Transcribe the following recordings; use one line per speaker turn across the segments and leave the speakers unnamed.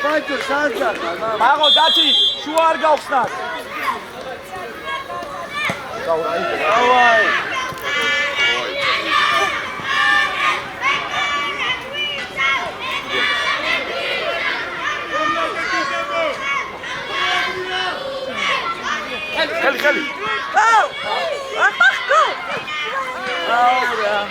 Bačo, sazdaka, mama.
Mago, dati, šua ar gauksnat.
Давай.
Хели.
Go! Ах, go!
Ahora.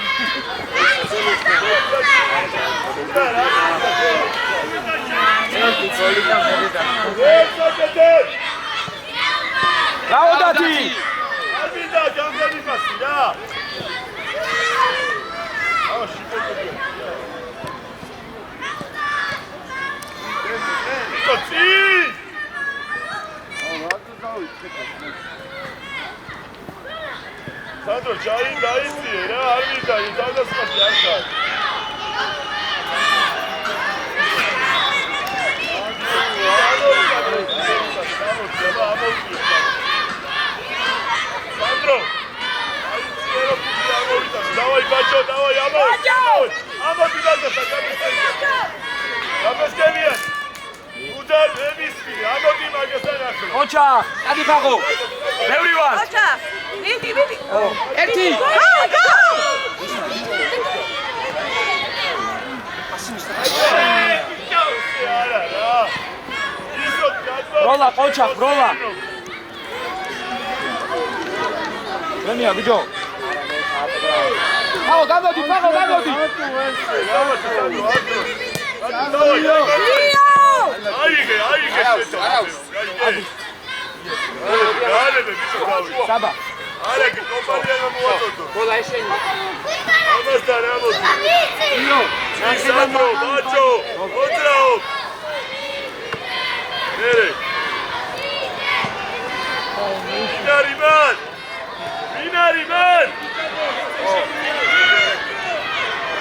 Bravo, dati.
Sandro, čaji da isti, ne, arbitra, i da smati Arka. Sandro, давай, Bačo, давай, amo ti da sad, Kapeskemijan, udar, emisli, amo ti magastan akro.
Oča, dati Mago. Everyone.
Oča, vidi.
Erti.
Go!
Rola, Oča, rola. Venija, vidio. Mago, davodi. Saba.
Alek, kompanija mu ototo.
Rola ješenje.
Amastane, Sandro, Bačo, kontrao. Nere. Vinari man.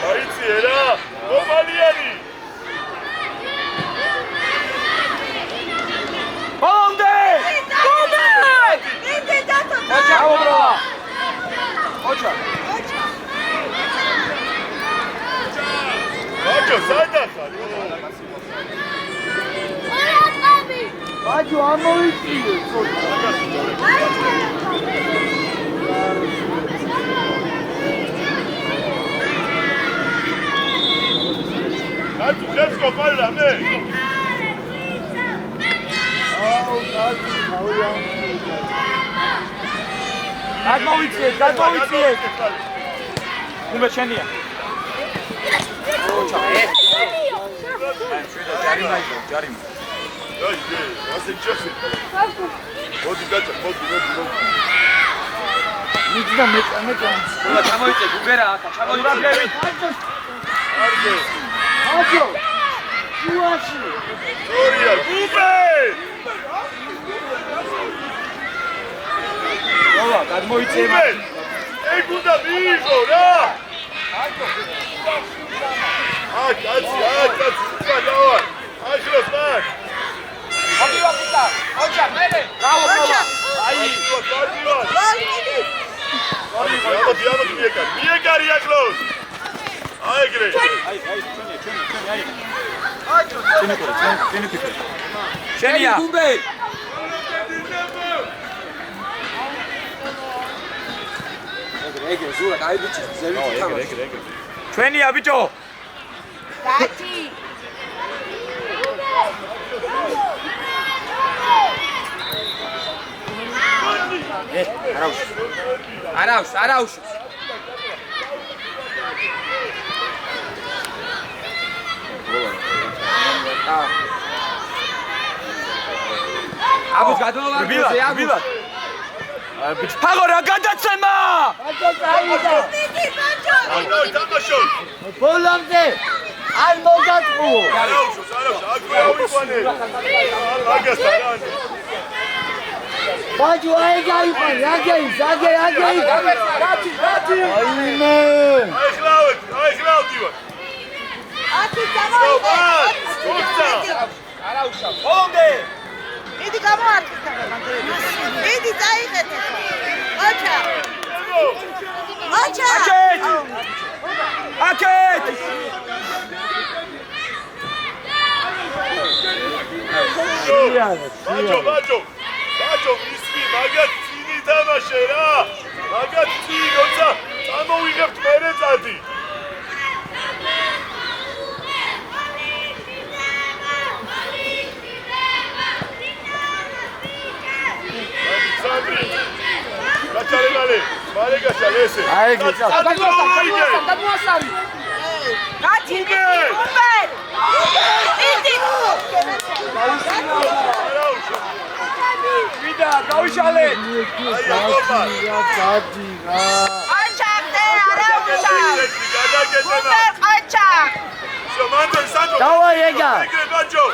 Aici era Kompanijani.
Onde!
Vidi, tato!
Oča, evo rola. Oča.
Bačo, sada sad.
Bačo, amo ići.
Kad su Hrvatsko palila, ne?
Გადმოვიწიეთ. უმეჩენია. Oča, ჯარიმა.
Daj, ასე ჩასი. მოდი გაჭა, მოდი.
მიწდა მეწამეწა.
ყველა ჩამოიწე გუბერა აქ, ჩამოიწე.
არგე.
ბაჯო. შუაში.
ორია, გუბე!
როლა, გადმოიწევა.
ეგ უნდა მიიღო რა! აქ, დავარ. ახლოს მაგ.
აბივაკიტა, ოჩა, მერე. ბრავო,
ოჩა.
აი,
დავარ.
Gol,
ამოდი მიეკარი ახლოს. აი ეგრე.
აი, ჩვენი. ჩვენი ფიქრი. შენია. გუბე.
ეგრე ზურა, აი ბიჭი, ზევით თამაში.
ეგრე.
ჩვენია ბიჭო.
Dati!
არაუშ. აბუს გადმოვარ გუზე აბუს. ბიჭ ფაღო რა გადაცემა!
ბაჯო წაიდა.
Vidi, Bačo!
აი, თამაშო.
ბოლომდე არ მოგატყუო.
არაუშოს, აგვე ავიყვანე. აგასთან რა.
ბაჯო აი გაიყვან, აგეი.
დათი.
აიმე.
აი ხლავდივარ.
Ati, გამოიღე!
არაუშა. ბოლომდე.
Vidi, გამოარკის Vidi, წაიღეთ Oča! Oča!
აკეთ!
ბაჯო ისმი მაგათ წინი თამაშე რა მაგათ წინი როცა წამოვიღებთ მერე წადი სანდრი გაჩარებალე მალე გაშალესე
აი გიცა
გადმოასარი გაჩი უბერ დიდი
ვიდა გავიშალე
აი აკობა
აჩახტე არა უშავ
გადაგეცემა
უბერ ყაჩა
შომანდელ სანდრო
დავაი ეგა
ეგრე ბაჯო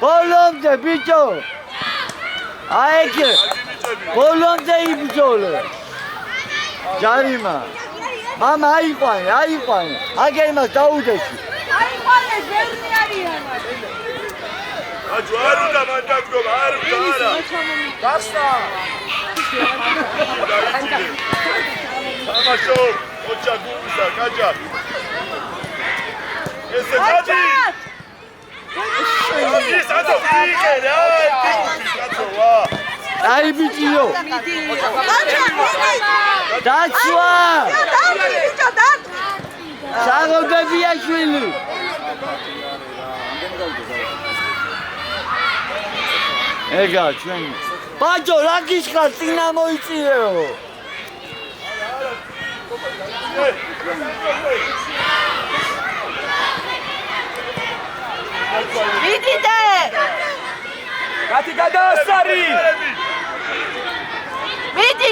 ბოლომდე ბიჭო აიქე ბოლომდე იბრძოლე ჯარიმა მამა აიყვანე აგერ იმას დაუდეში
აიყვანე ბევრი არიან
ბაჯო არ უნდა მანდადგომა არ უნდა არა
გასა
თამაშო ოჩა გულისა გაჯა ესე გადი ის ათო ვიღე რა ტიპის კაცოა
აი ბიჭიო დაცვა საღობებიაშვილი ეგა ჩვენი ბაჯო რა გიშხარ წინა მოიწიეო
ვიდიდე
კათი გადაასარი
ვიდი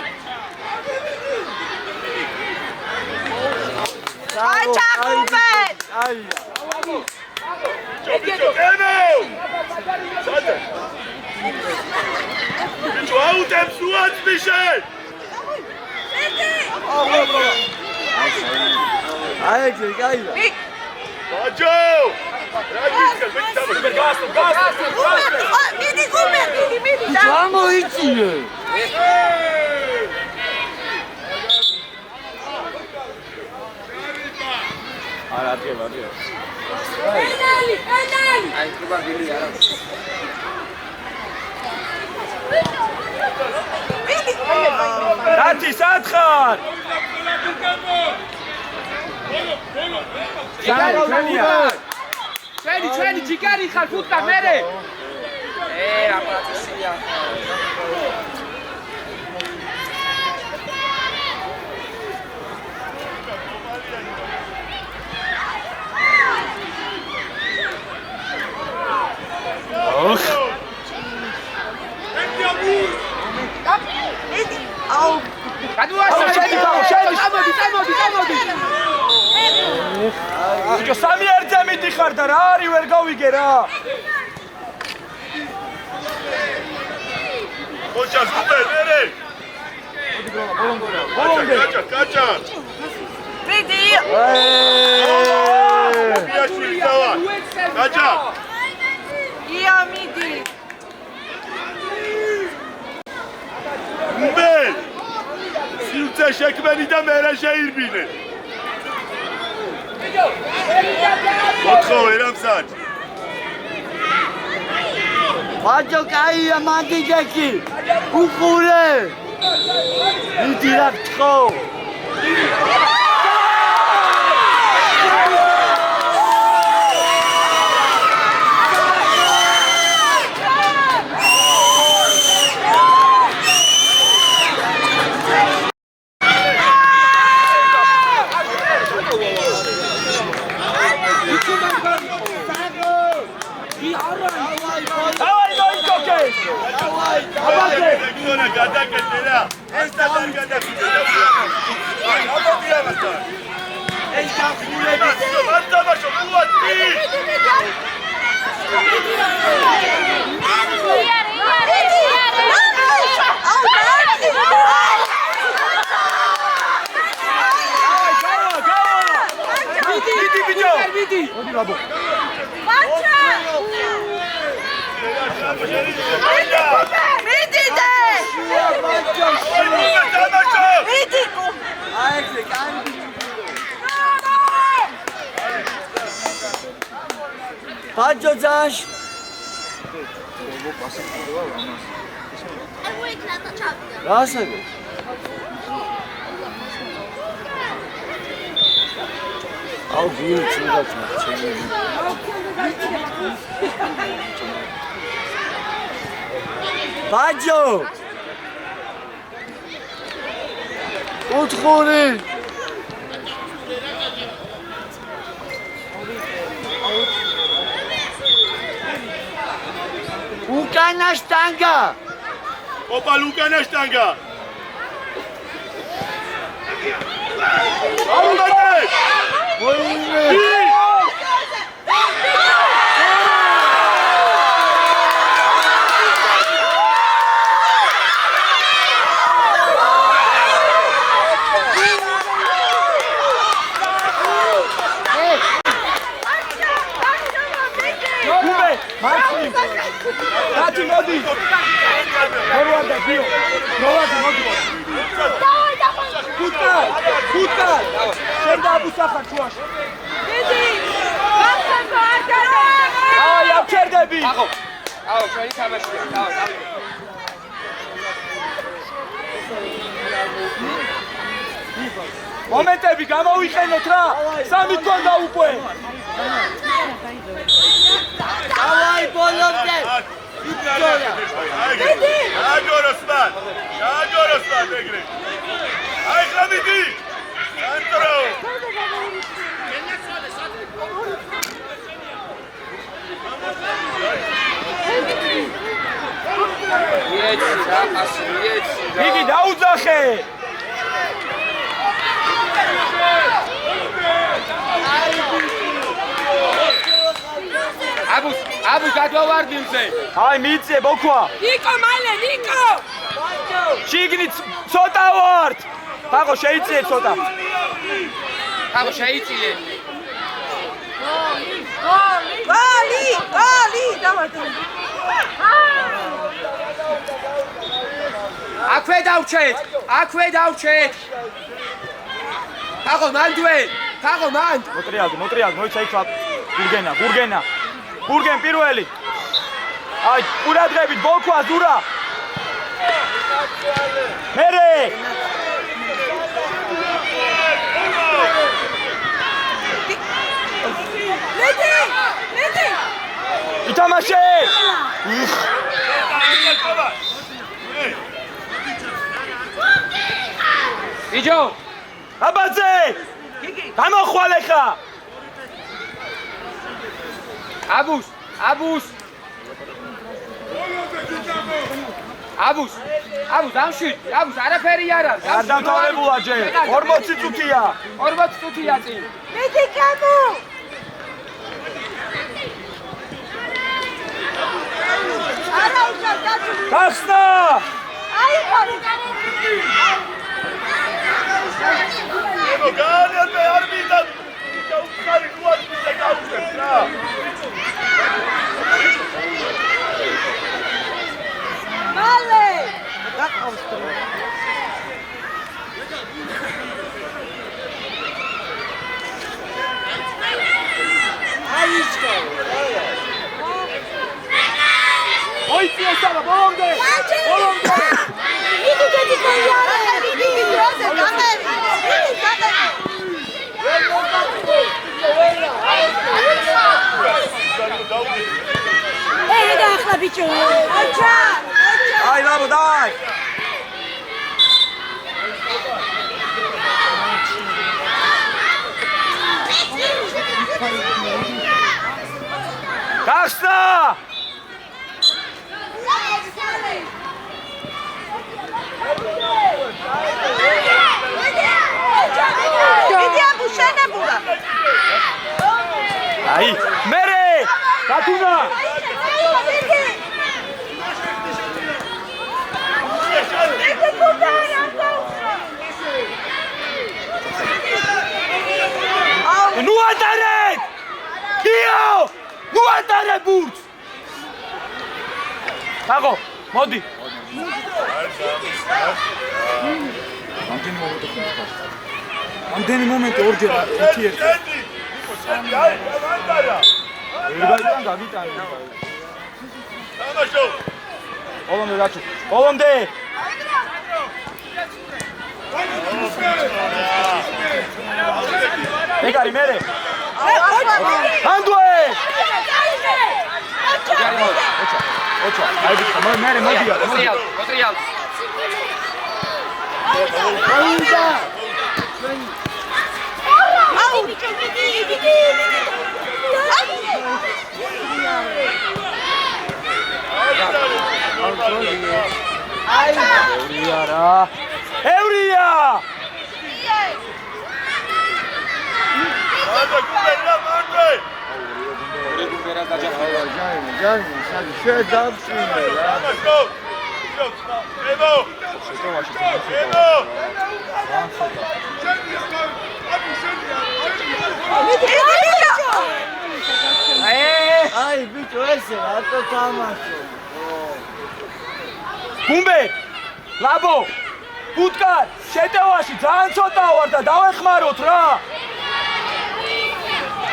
აჩახტე
აი
ჯობიჯო ემო სადა ბიჭო აუტებს უაცბიშე
აი კაი
ბაჯო რა გისკენ მე თამაშ გასტო
მიდი გუმერ მიდი და
გამოიწიე არა ატიება
ენალი
აი ხება გილი არა
მიდი
კათი სათხარ ჩვენი ჯიგარი ხარ ფუტკარ მერე
რა პროცესია
მიდი აუ
გადუასარი წამოდი ბიჭო სამი ერთზე მიდიხარ და რა არის ვერ გავიგე რა
ოჩას გუბერ მერე
ბოლომდე
გაჭა
მიდი
ბიაშვილი დავა გაჭა
ია მიდი
გუბერ სიუცე შექმენი და მერე შეირბინე ოთხო ერამსად
ბაჯო კაია მანდიჯექი უყურე მიდი რა თქო
გადაგეწერა ეს და არ გადაგეწერა ეს დახულება არ თამაშო უაცი
ბაჯო ძაშ რასები აუ ვილი ცუდად ჩემი ბაჯო ოთხორი უკანა შტანგა
ოპა უკანა შტანგა აუდადე
ვოიმე
Dati modi. Guarda Dio. Guarda modi. Puta. Senda busafar chuash.
Dedi. Basta guarda.
Ay, avkerdები.
აყო ჩვენი თამაშია
მომენტები გამოვიყენოთ რა. სამი გონდა უკვე.
დავაი ბოლომდე
Dedi.
აგოროსმან ეგრე აი ხამიდი ანტრო
მიეცი რა პასი მიეცი რა
იგი დაუძახე.
აბუ გადავარდი მზე
აი მიწე ბოქვა.
Niko male, Niko.
შიგნით ცოტა ვართ. ბაღო შეიწიე ცოტა.
აბუ შეიწილე
Goli, давай.
აქვე დავჩეთ აყო მანდვე აყო მანდ
მოტრიალ მოიცა იქ გურგენ პირველი აი ყურადღებით ბოქვა ზურა მერე
Dedi.
ითამაშე
იჯო
აბაძე გამოხვალე ხა
აბუს ამშვიდ აბუს არაფერი არ არის
არ დამთავრებულა ჯერ 40 წუთია
40 წუთია წინ
Dedi kamu. Ara uca datu.
გახსნა
Ay qori.
ებო გაანერბე არ მინდა უხარი ყუად მინდა გავუშვებ რა
Male.
მოიწიე სალა ბოლომდე
Idi dedi koyara. Idi droze kameri. Idi kameri.
Eda ახლა ბიჭო.
Acha.
აი ლაბო დაი გახსნა
Idi abu shenebura.
აი მერე გათუნა ნუ ატარე დიო ნუ ატარე ბურთს ბაღო მოდი ამდენი მომენტი ორჯერ ერთი
აი მანდარა
ერთგან გაგიტანე.
თამაშო.
ბოლომდე დაწუ. ბოლომდე. ეგარი მერე. ანდუე. ოჩა. აი ბიჭო, მერე მოდია.
მოტრიალ.
აუნდა.
აუ, დიდი.
ევრია რა. ევრია.
მარტო გუბერნა მარტო.
გუბერნას დაჯახა.
ჯანი, შედავშინე რა.
თამაშო. ებო. ებო.
აი ბიჭო ესე რატო თამაშო?
გუმბე. ლაბო. ბუტკარ, შეტევაში ძალიან ცოტა ვარ და დავეხმაროთ რა.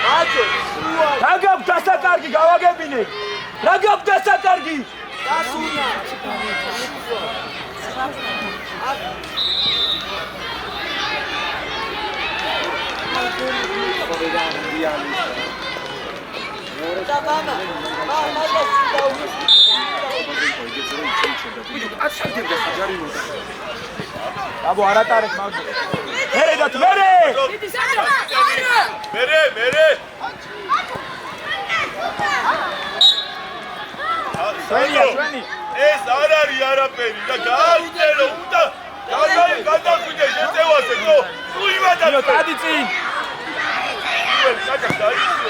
ბაჭო,
რა გაქვს დასაკარგი გავაგებინე? რა გაქვს დასაკარგი?
დასუნა.
აბო არატარებ მაგო. მერე დათ მერე.
მერე.
ჩვენი.
ეს არ არის არაფერი და გააუწერო უნდა გადაგვიდე შეწევაზე გო. უიმედა.
ნიო დადი წინ.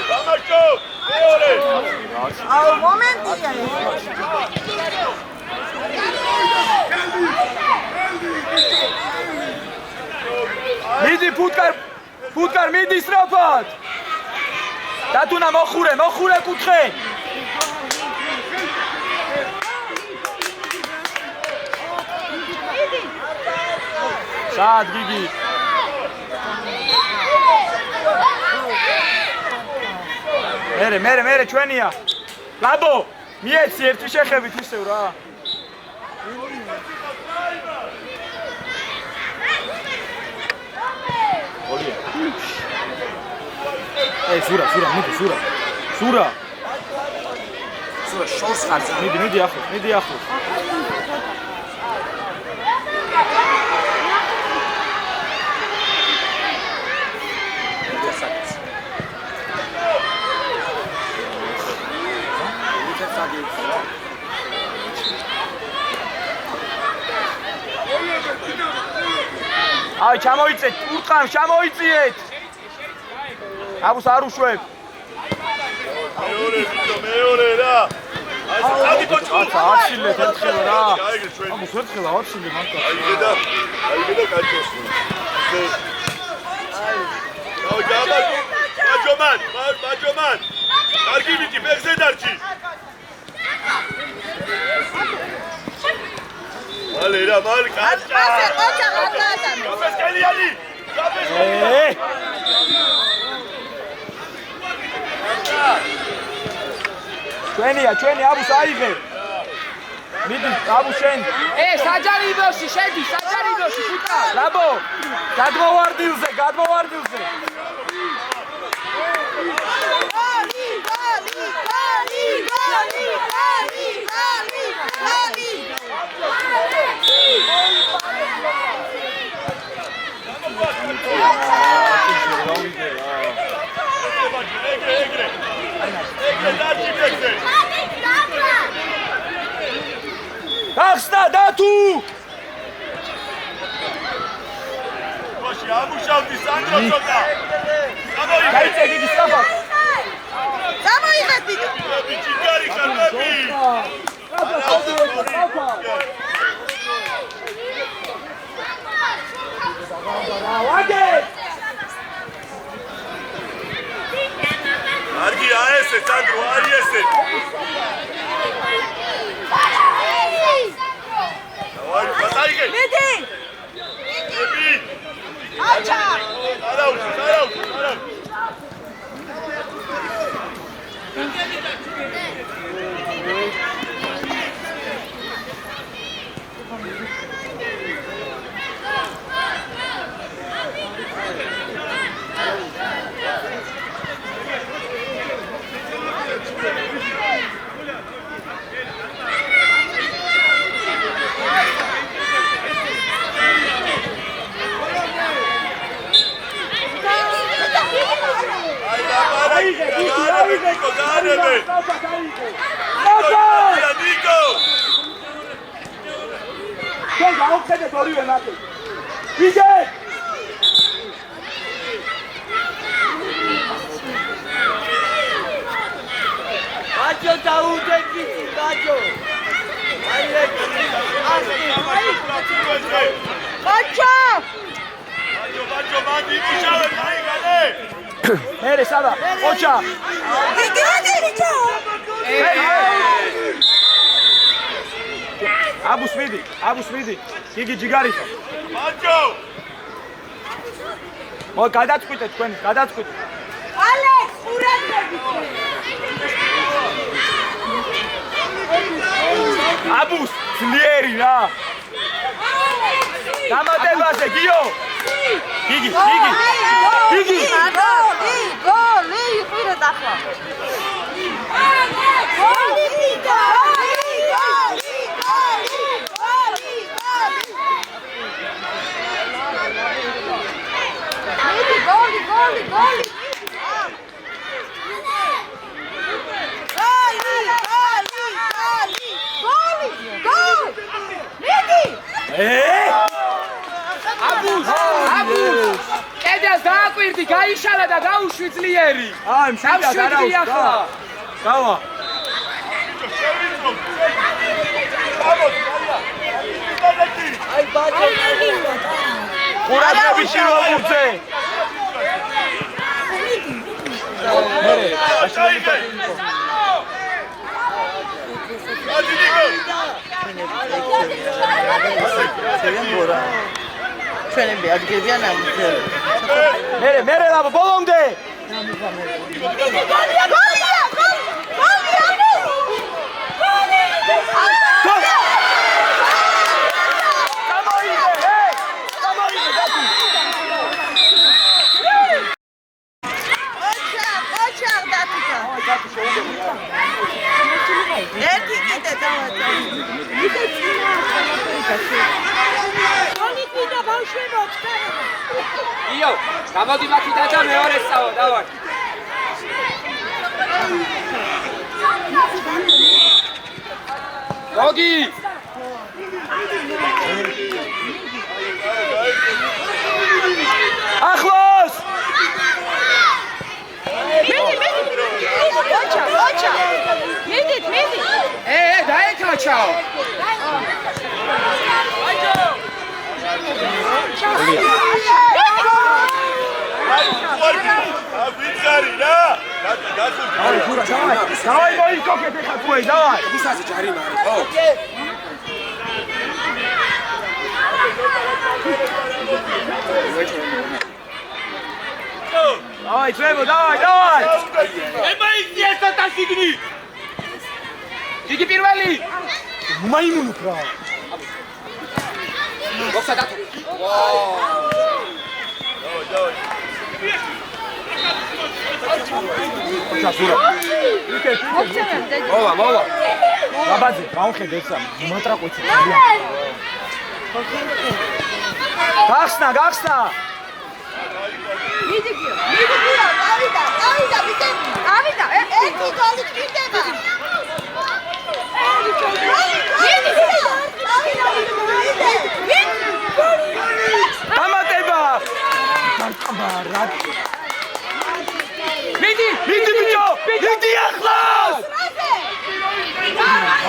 თამაშო. მეორე.
აუ, მომენტია.
მიდი ფუტკარ მიდი სწრაფად. დათუნა მოხურე კუთხე. სად გიგი. მერე ჩვენია. ლაბო, მიეცი ერთი შეხებით ისევ რა. ოლია. სურა, მიდი სურა. სურა
შორს ხარცა.
მიდი ახლოს. აი ჩამოიწეთ, ურტყამ ჩამოიწიეთ. აბუს არ უშვებ.
მეორე რა. აი კოჩო.
აცილეთ ერთხელ რა. აბუს ერთხელ აცილე მანქა.
აიგედა კაჭოს. აი ბაჯომან. კარგი ვიდი ფეხზე დარჩი. მალე კაჭა. გაფესკელიანი.
ჩვენი აბუს აიღე. მიდი აბუ შენ. საჯარიდოში შედი, ფუტკა. ლაბო, გადმოვარდილზე. გახსნა დათუ.
ვაში ამუშავდი სანდრო ცოტა.
გაიწე გიგი სწრაფად.
გამოიღეთ ბიჭო.
ბიჭი გარი ხარბები.
ვაგე.
კარგი აესე სანდრო, აიესე. დავაი, პატაიგე.
მიდი. აჩა.
არა. ხანები. ნიკო.
შენ გაუხედეთ ორივე მათი. ვიგე!
ბაჭო დაუდეკი, ბაჭო.
ბაჭო!
ბაჭო, მანდი მუშავე, გაიგალე.
მერე სადა, ოჩა.
იგი ბიჭო!
აბუს მიდი. იგი ჯიგარიხა.
ბაჭო.
მო გადაწყვიტეთ თქვენ, გადაწყვიტეთ.
ალექს, ყურადღებით.
აბუს ძლიერი რა. დამატებაზე გიო. იგი.
გოლი, იყვირეთ ახლა. გოლი!
აბუს!
კედელს დააკვირდი, გაიშალა და გაუშვი ძლიერი.
აი, მშვიდად არა
დავშვიდდი ახლა.
დავა.
აი ბაჭო.
ყურადღებით შევაგურცე. მერე,
ჩაიგე. ადი ნიკო.
ჩვენები ადგებიან ამ ძელს.
მერე ლაბო ბოლომდე.
ერთი კიდე დავაწყო.
მონიკიდა ბავშვებო,
იო, გამოდი მაქიდან და მეორე სწავლა, დავარ. გოგი!
ახლოს!
ოჩა. მიდით.
დაეკაჩაო.
ვიძარი რა.
აი, გურა, დავაი მოიქოკეთ ეხლა თქვენ, დავაი.
გუსაზე ჯარიმა არის, ხო?
აი, ძმებო, დავაი.
ემაიცი ესოთა სიგნი. იგი პირველი.
მაიმუნო რა.
მოხსა დათო.
ჩასურა.
მოვა.
ბაბაძე, გავხედე ესა, მატრაყვიცი. გახსნა.
მიდი გიო, გავიდა, ერთი გოლი გჭირდება.
დამატება. კამარა. მიდი ბიჭო, მიდი ახლოს.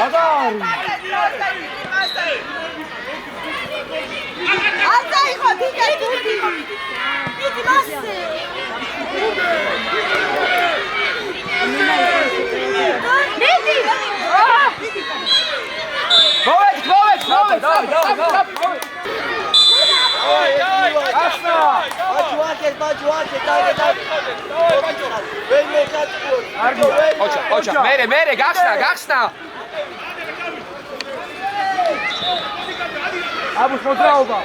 აგარი.
აზაიხო, თიკა. მიდი მასე. მიდი.
მოვეთ. დავაი. გახსნა.
ბაჭო, დაგედა. ვენ მეკატყო.
ოჩა, მერე, გახსნა.
აბუს მოძრაობა.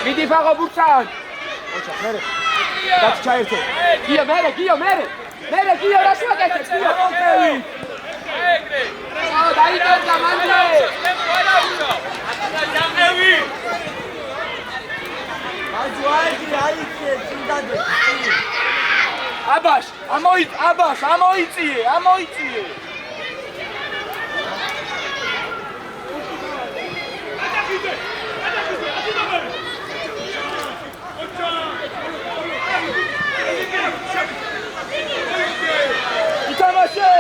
მიდი ფაღო ბურცან.
ოჩა, მერე. დაც ჩაერთე.
გიო, მერე. მერე, გიო, რა შევაკეთებ, გიო. დაიწერდა მანდრე.
ბაჯუაიგი აიქე წინდადე.
აბაშ, ამოიწიე. ითამაშე!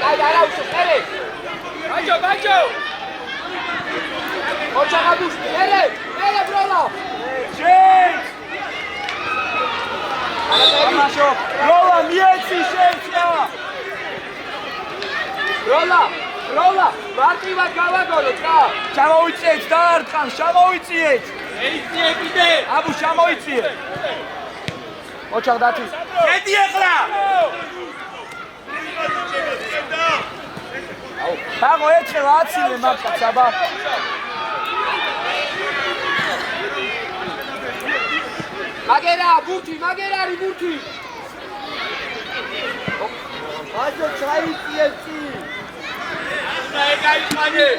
აი არა უშო მერე. ბაჯო. ოჩა გადუშ მერე ბროლა.
შენს! თამაშო! როლა მიეცი შენსა! როლა მარტივად გავაგონოთ რა. ჩამოვიწიეთ დაარტყან, ჩამოვიწიეთ.
ეიცი კიდე.
აბუ ჩამოვიწიე. ოჩახ დათი. შედი ახლა. ბაღო ეთხელ აცილე მაგას აბა.
მაგერარი ბურთი.
ბაჯო ჩაიწიე წინ.
გაიხანე.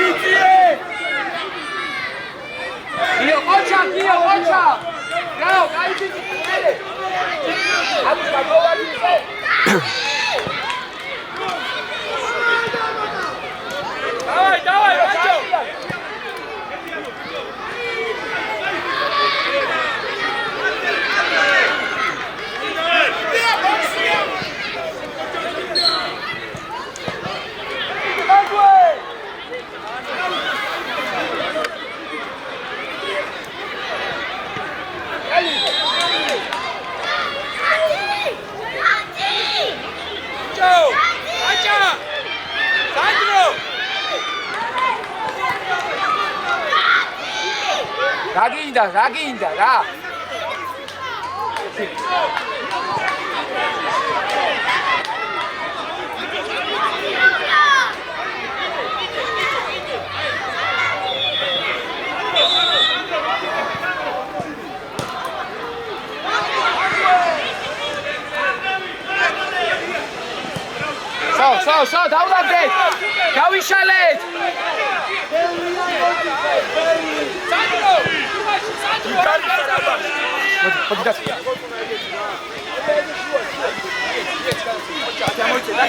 იწიე.
გიო ოჩა. გაო, გაიწიე მერე. აბუ გაგოვარდისე. დავაი, ბაჯო. რა გინდა რა. სო, დავრაგდეთ. გავიშალეთ.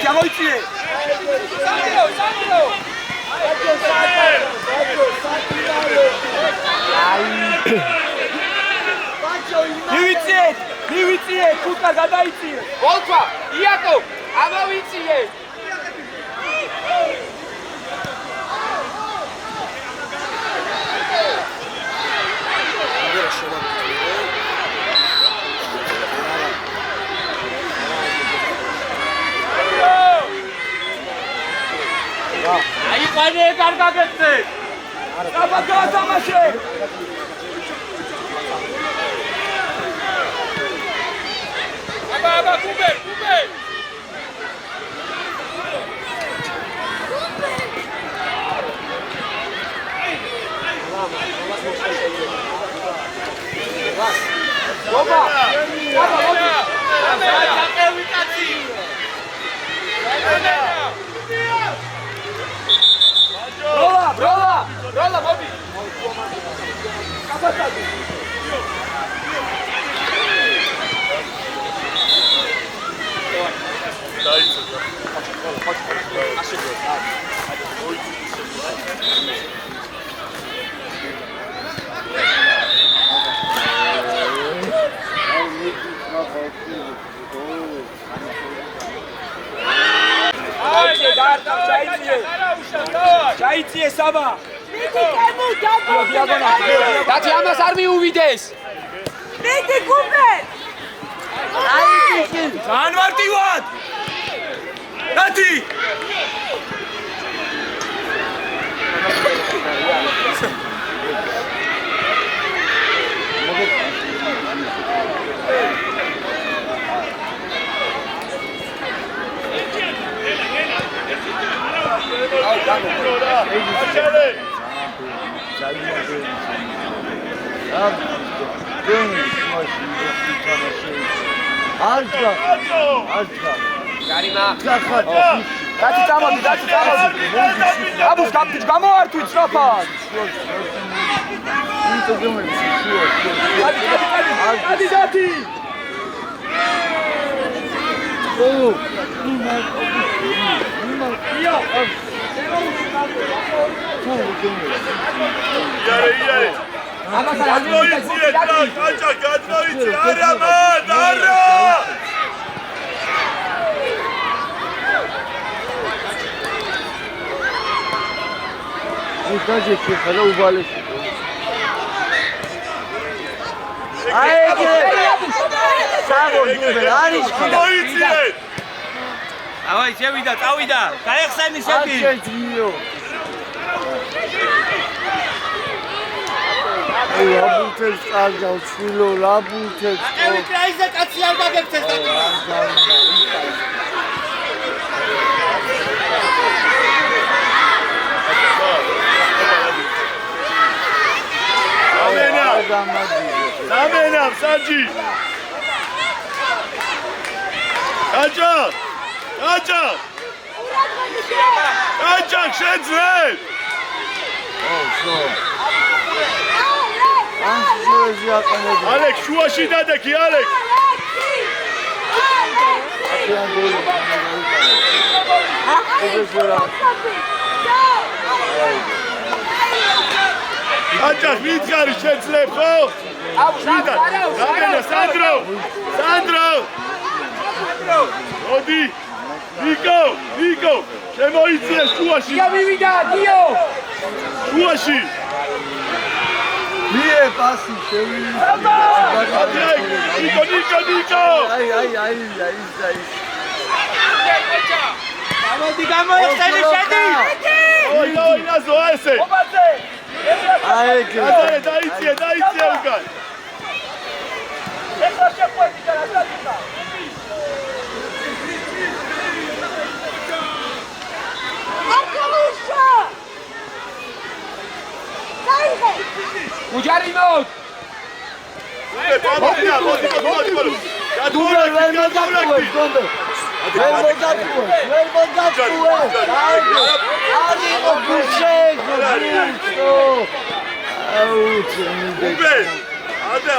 გამოიწიე. მივიწიე, კუტა გადაიწიე.
ვოლტვა, იაკო, ამოვიწიე.
აიყვანე კარგაგეთზე. აბა გაათამაშე. აბა კუბე.
ობა. ბროლა, მოდი. კაპიტანი.
ჩაიწიე საბა.
დათი ამას არ მიუვიდეს.
მიდი გუბე.
ძალიან მარტივად. დათი.
Garima.
Dati წამოდი. აბუს გამოვართვით სწრაფად. Dati.
იარე. გადმოიწიეთ რა, კაჭა, გადმოიწიეთ. არა მან, არა!
დაჯექი ხალა უბალესი.
გამოიწიეთ!
Давай, შევიდა, წავიდა. გაეხსენი შედი.
ლაბუთებს კარგავ, შვილო, ლაბუთებს.
აკევით რა ისე კაცი არ გაგებცეს და
Zamena, Sanji! Kaçak! Şedret! Alex, şu aşidadaki Alex! Kaçak, mitgari şedret, ho! Zamena, Sandro! Odi! Niko! Შემოიწიე შუაში!
მივიდა, დიო!
შუაში!
მიე პასი შევიდა.
ნიკო!
გამოიხსენი შედი!
Ой, ნაზო ესე! დაიწიე უკან!
ეხლა შეყვეთი და რა დაიწყა? Mujarrimot!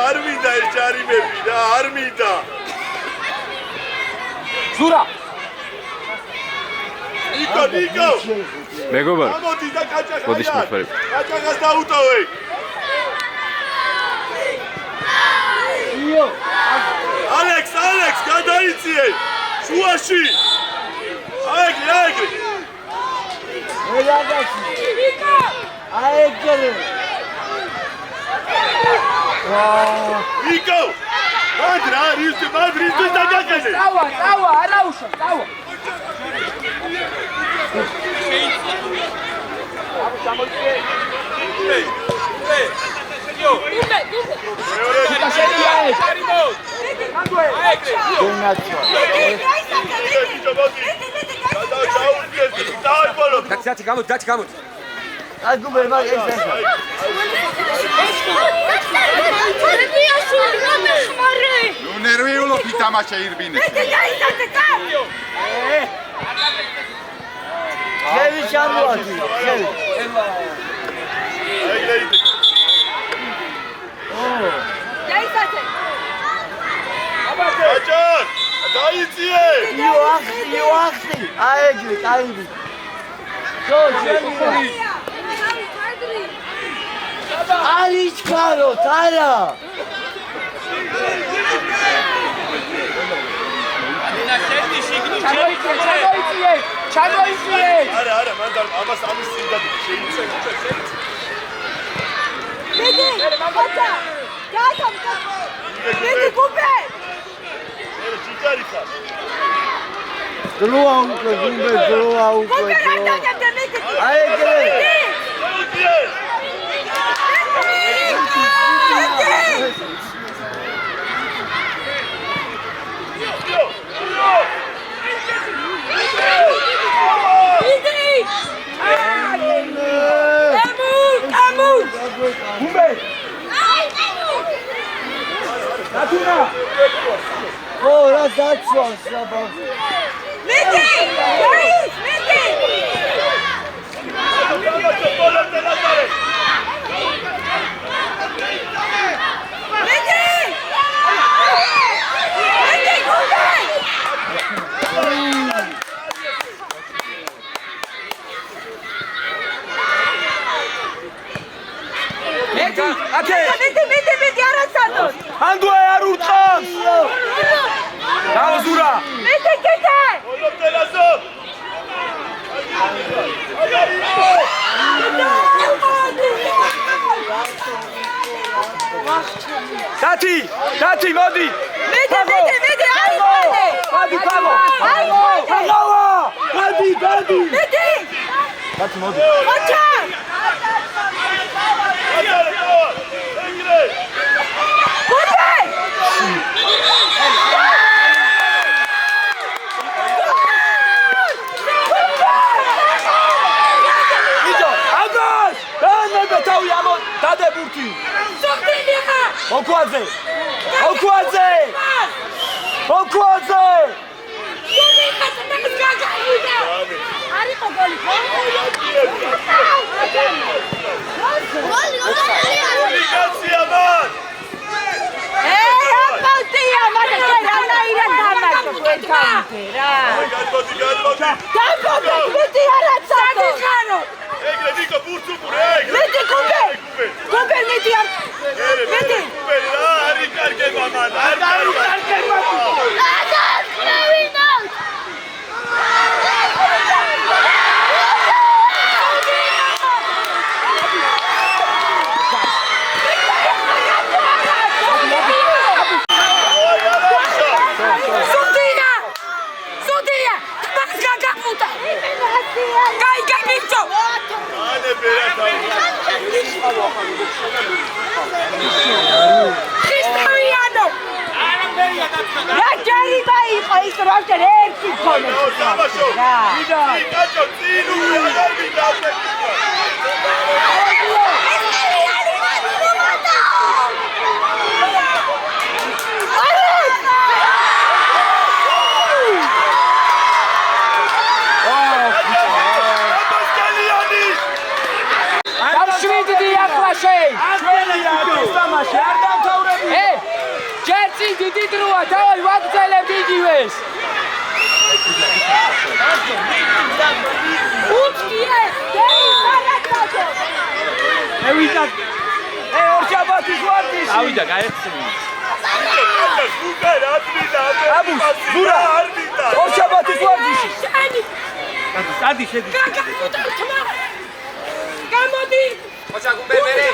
Armida erçarimები და armida.
Zura!
Niko!
მეგობარ,
გამოდი და კაჭაკა.
მოდის მოხმარებ.
კაჭაკას დაუტოვე. Alex, გადაიწიე. შუაში. აიგრი. Niko! Madrid დაგაკეთე.
Tawa, არა უშავ, tawa.
Dati, გამოდი.
ნერვიულობ ითამაშა ირბინეს.
ხელი ჩამოადი.
კაჭაკ! დაიწიე!
იოახი. აიგრი, კაირი. ალიჩქარო, თარა.
ჩადოიწიე!
არა, მან ამას ამის წინ დადი შეიძლება.
დროა უკვე. აიგრი.
Umbe! ბათუნა
ო რა დაცვას რა ბავშვი
მიდი გაის მიდი მიდი არაცადოს
ანდუე არ ურტყამს დავზურა
მიდი კიდე დათი მოდი მიდი აიღე
გადი ფაგო გადი
მიდი
დათი მოდი
მოჩა
დადებურთი ოქუაძე ოქუაძე ოქუაძე
არისო გოლი
ლიგაცია მან
აპალტია მაგას რანაირად დამარცხო თქვენთანზე რა
გადმოდი
დაგოგეთ მიდი არაცადო ხარო
ეგრე ნიკო ბურთუკურე ეგრე
მიდი გუბერ მიდი არ მიდი
რა არის კარგება მან არ კარგება
Cristiano! რა ჯერიბა იყო ის როჟერ ერთი ქონე. რა.
ნიკაჩო წინუ აღარ მიდავდე.
ჯერცი დიდი დროა, დავай ვაგრძელებთ იგივეს.
უჩქიე, დეისარაკაჯო.
ევიდა ორჯაბათის ვარდიში
ავიდა გაიხსნი
აბუ ზურა ორჯაბათის ვარდიში
დადი შედი
გამოდი
ოჩა გუბერნიე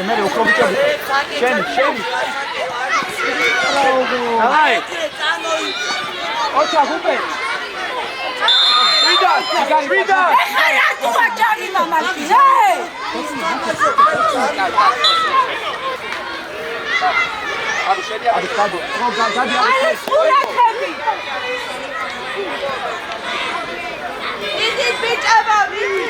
მერე უფრო ბიჭები შენი
აი
ოჩა გუბერ ვიდა
ეხარა თუ აჭარი მამაში ე
აბუ შედი
აბი კადო გადი
აი სურათები იდი ბიჭებო მიდი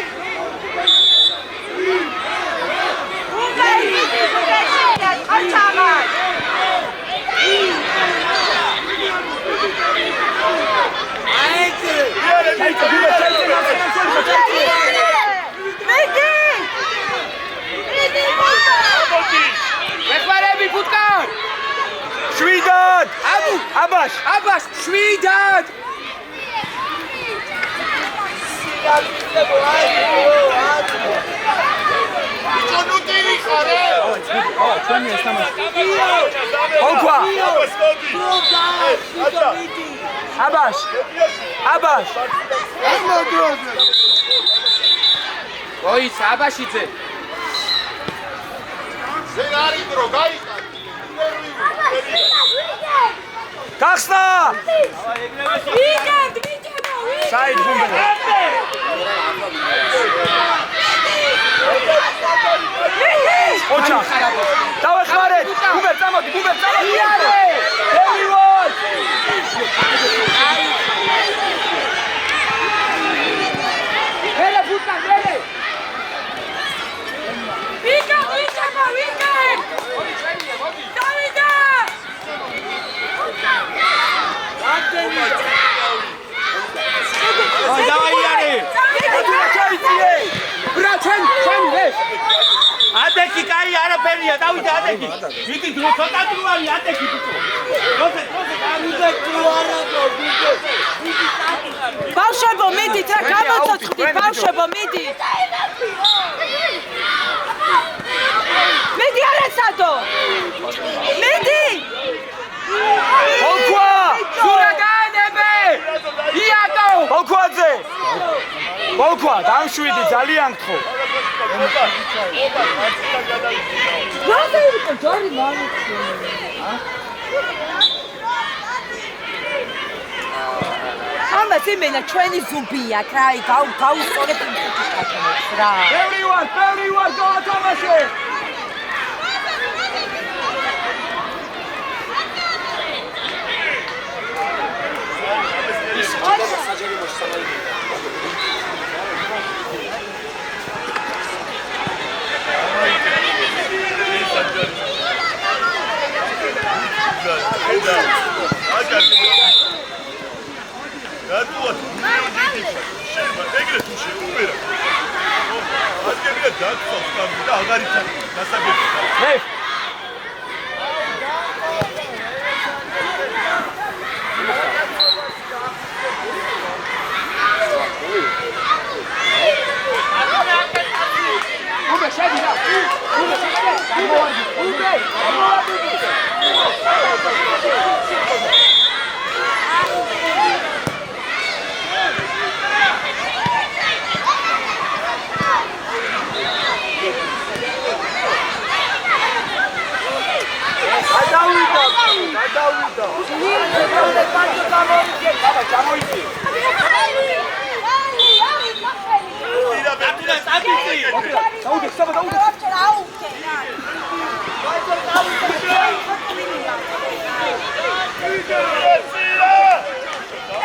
ეხმარები ფუტკარ
შვიდად
აბუ აბაშ შვიდად
ჩვენი ეს თამაში ოქვა აბაშ
ოი აბაშიძე
გახსნა საიდ გუმბე ოჩა დავეხმარეთ გუბერ წამოდი იარე ევივოთ
მერე ფუტკარ მერე
ატეკი კარი არაფერია, დავიდე ატეკი. მიდი დრო ცოტა დროარი ატეკი ბიჭო. როზე გამიდე დრო არა
ბავშვებო, მიდით რა გამოცოცხლდით, ბავშვებო, მიდით. მიდი არასადო. მიდი.
ოლქვა!
სურაგანები! იატო!
ოლქვაძე! ოლქვა, დამშვიდი, ძალიან გთხოვ.
რაზე იყო ჯარი მამიცი? ამას იმენა ჩვენი ზუბია, კრაი, გაუსწორეთ იმ ხუთის რა.
ბევრი ვარ, გაათამაშე!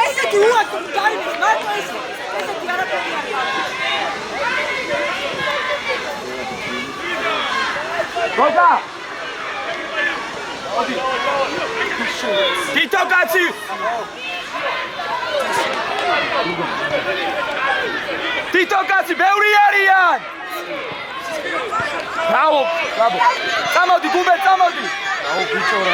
ესეთი უაკი დაიმეს, მარტო ესეთი არაფერი არ აქვს.
გოგა! თითო კაცი! თითო კაცი, ბევრი არიან! ბრავო, ბრავო. წამოდი, გუბერ, წამოდი. ბრავო, ბიჭო რა.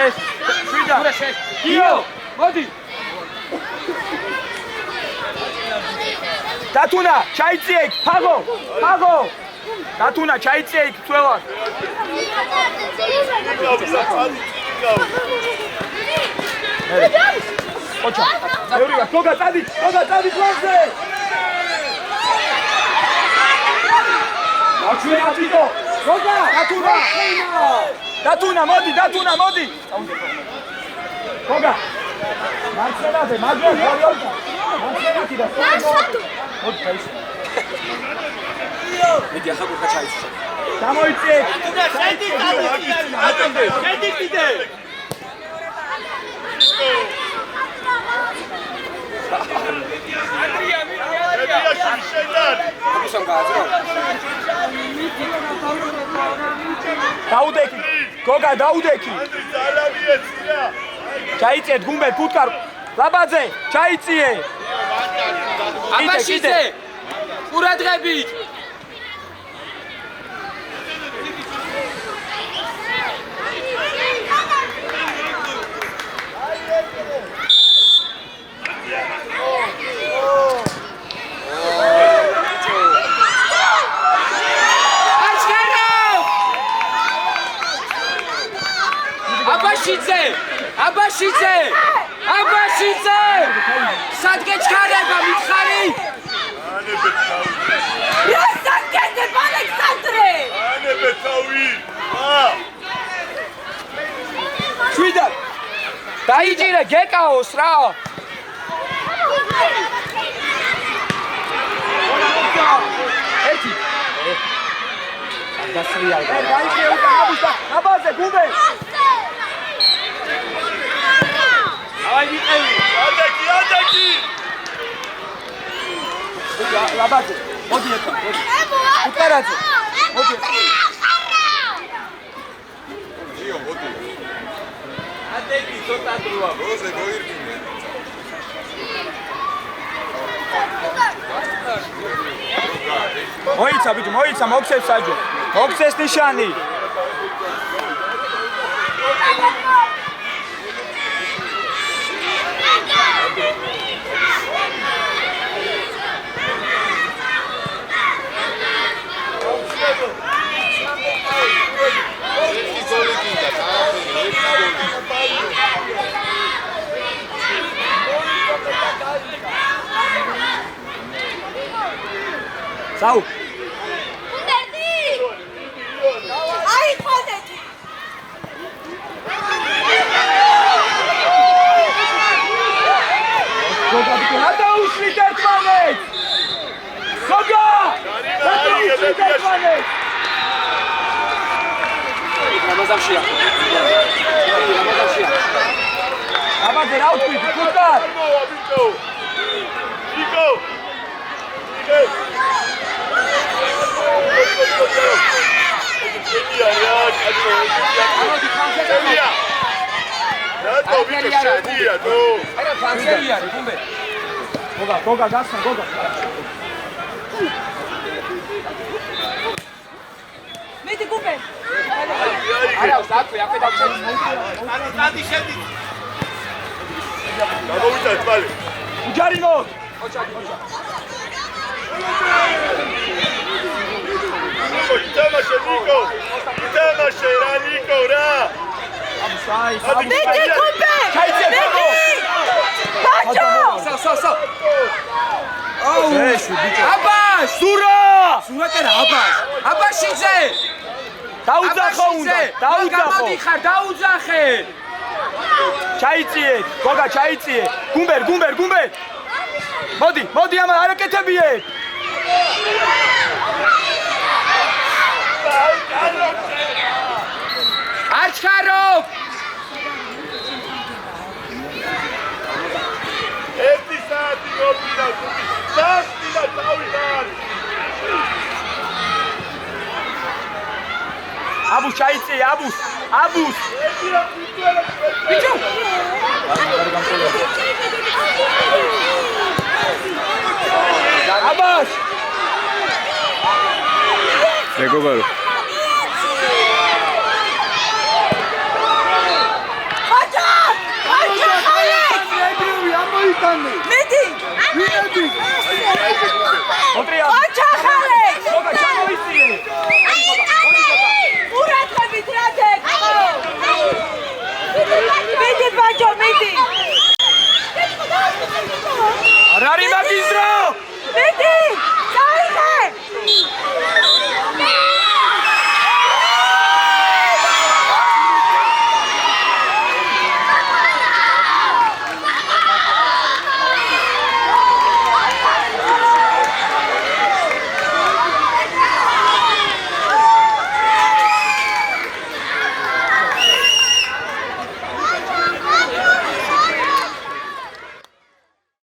ეს, შვიდა. გიო, მოდი. დათუნა, ჩაიწიე, ფაგო. დათუნა, ჩაიწიე, წვევა. ოჩა, ევრია, გოგა, წადი ფლანზე. აჩვენა თვითო. გოგა, დათუნა, მოდი. გოგა. მარცხენაზე, მაგრამ ორიორდა. მარცხენაში და სწორად. მოდი, დაიშვა. მიდი, ახლა გოგა ჩაიშვა. გამოიწე.
და შედი კიდე.
დაუდექი, გოგა, დაუდექი. ჩაიწიეთ გუმბეთ, ფუტკარ. ლაბაძე, ჩაიწიე.
აბაშიძე! ყურადღებით! აბაშიძე! სადგეჩქარება მითხარი?
რა საგეძებ, ალექსანდრე?
ანებეთავი!
შვიდა. დაიჭირე, გეკაოს რა. ერთი. დასრიალ. დაიჭირე, აბაზე, გუბე.
ადაკი!
ლაბაძე, მოდი ერთად, მოდი. უკარაძე, მოდი. მოიცა ბიჭო, მოიცა, მოგცეს საჯო. მოგცეს ნიშანი. Sau.
აი ხოდეთი.
გოგა ბიჭო, რატო უშლით ერთმანეთს? გოგა! რატო უშლით ერთმანეთს?
რამაზავშია. რამაზავშია.
აბაგე რა ვთქვი, ფუტკარ?
ნიკო! ნიკო!
გოგა გასნა, გოგა.
მეტი გუბე.
არა, საქმე, აქე დავწერე.
სტანდი შედი.
გამოვიდა თვალე.
უჯარინო.
ითამაშე ნიკო. ითამაშე რა ნიკო რა.
საი,
მეტი გუბე.
ჩაიცე ბაბო.
ბაჭო.
სა.
ეშ, ბიჭო.
აბაშ!
სურა!
სურაკერა აბაშ! აბაშიძე!
დაუძახო უნდა, დაუძახო.
გამოდიხარ, დაუძახე!
ჩაიწიეთ, გოგა ჩაიწიეთ. გუმბერ. მოდი, ამა არაკეთებიეთ.
არჩქარო!
ერთი საათი მოვიდა, სასტი და დავიდან.
აბუს ჩაიწიე, აბუს.
ბიჭო.
აბას.
მეგობარო